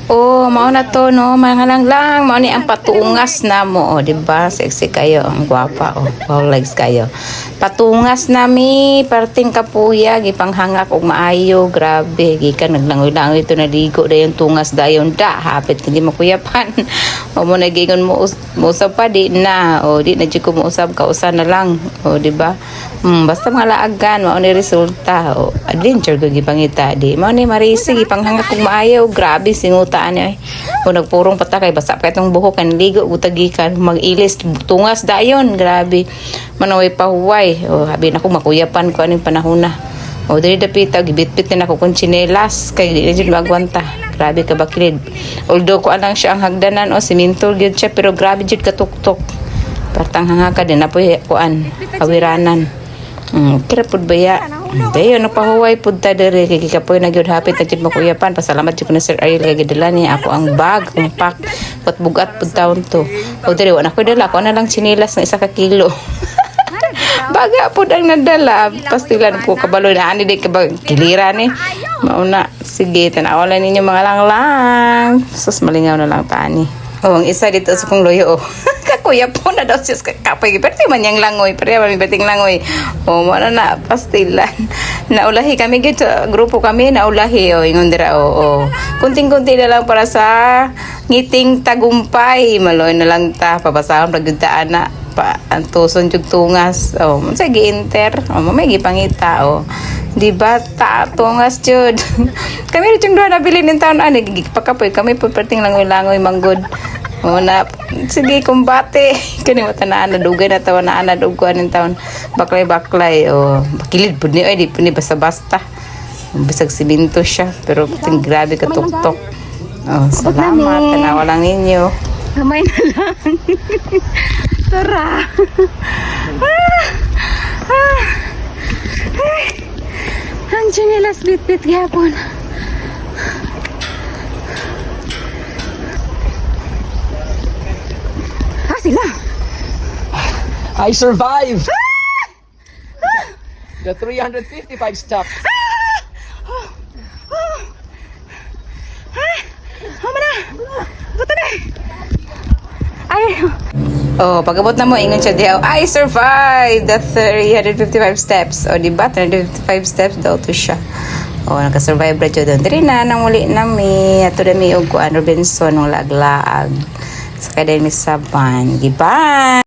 Oh, mao na to no, mga lang mao ni ang patungas na mo, oh, di ba? Sexy kayo, ang gwapa, oh. Wow, legs kayo. Patungas nami, parting kapuya, gipanghangak og maayo, grabe. Gikan naglangoy-langoy ito naligo dayon tungas dayon da, hapit hindi makuyapan. O mo nagingon mo usab pa di na, o di na jud ko mo usab kausa na lang, o di ba? Basta mga laagan mao ni resulta, o adventure ko gipangita di. Mao ni marisi gipanghangak og maayo, grabe singuta ani. O nagpurong patakay basta pa itong buhok kan ligo utagikan mag-ilis tungas dayon, grabe. Manaway pahuway, o habi na ko makuyapan ko aning panahon na. O diri dapita gibitbit na ako kung tsinelas kay di na jud magwanta. Grabe ka bakilid. Although ko alang siya ang hagdanan o simento gyud siya pero grabe jud katuktok. Partang hanga ka din apoy kuan awiranan. Kira pud baya. Dayon napahuway pud ta diri kay kapoy na gyud hapit na jud makuyapan. Pasalamat jud ko na Sir Ariel kay gidala niya ako ang bag, ang pack. Bugat pud taon to. O diri wa na ko dala ko na lang tsinelas ng 1 kilo. Baga po ang nadala. Pastilan ko kabalo na ani din kabag kilira ni. Mauna sige tanawalan ninyo mga lang. Sus malingaw na lang tani. Oh, ang isa dito sa kong loyo oh. Kakuya po na daw siya kapay perti man yang langoy, pero man bating langoy. Oh, mo na pastilan. Naulahi kami gito, grupo kami naulahi oh, ingon dira oh. Kunting-kunti na lang para sa ngiting tagumpay. Maloy na lang ta pabasahon pagdaan na pa antuson jug tungas oh mo say gi-enter oh may gipangita oh di ba ta tungas jud kami rin jud nabili nin taon ani gipakapoy kami pud perting langoy-langoy manggod oh na sige kumbate kani mo tanaan na dugay na taon na ana duguan nin taon baklay oh bakilid pud ni oy di pud ni basta-basta bisag simento siya pero ting grabe ka tuktok oh salamat tanawa lang ninyo kamay na lang. Tara. Ang tsinelas bit-bit gapon. Sila. I survived! The 355 steps. Mana? Buto na. Ay. Oh, pagabot na mo, ingon siya diyaw, I survived the 355 steps. O, diba? 355 steps daw to siya. O, nakasurvive na siya doon. Dari na, nang muli nami. Ato na mi og kuan Robinson, ng laag-laag. Sa kadang mi saban. Diba?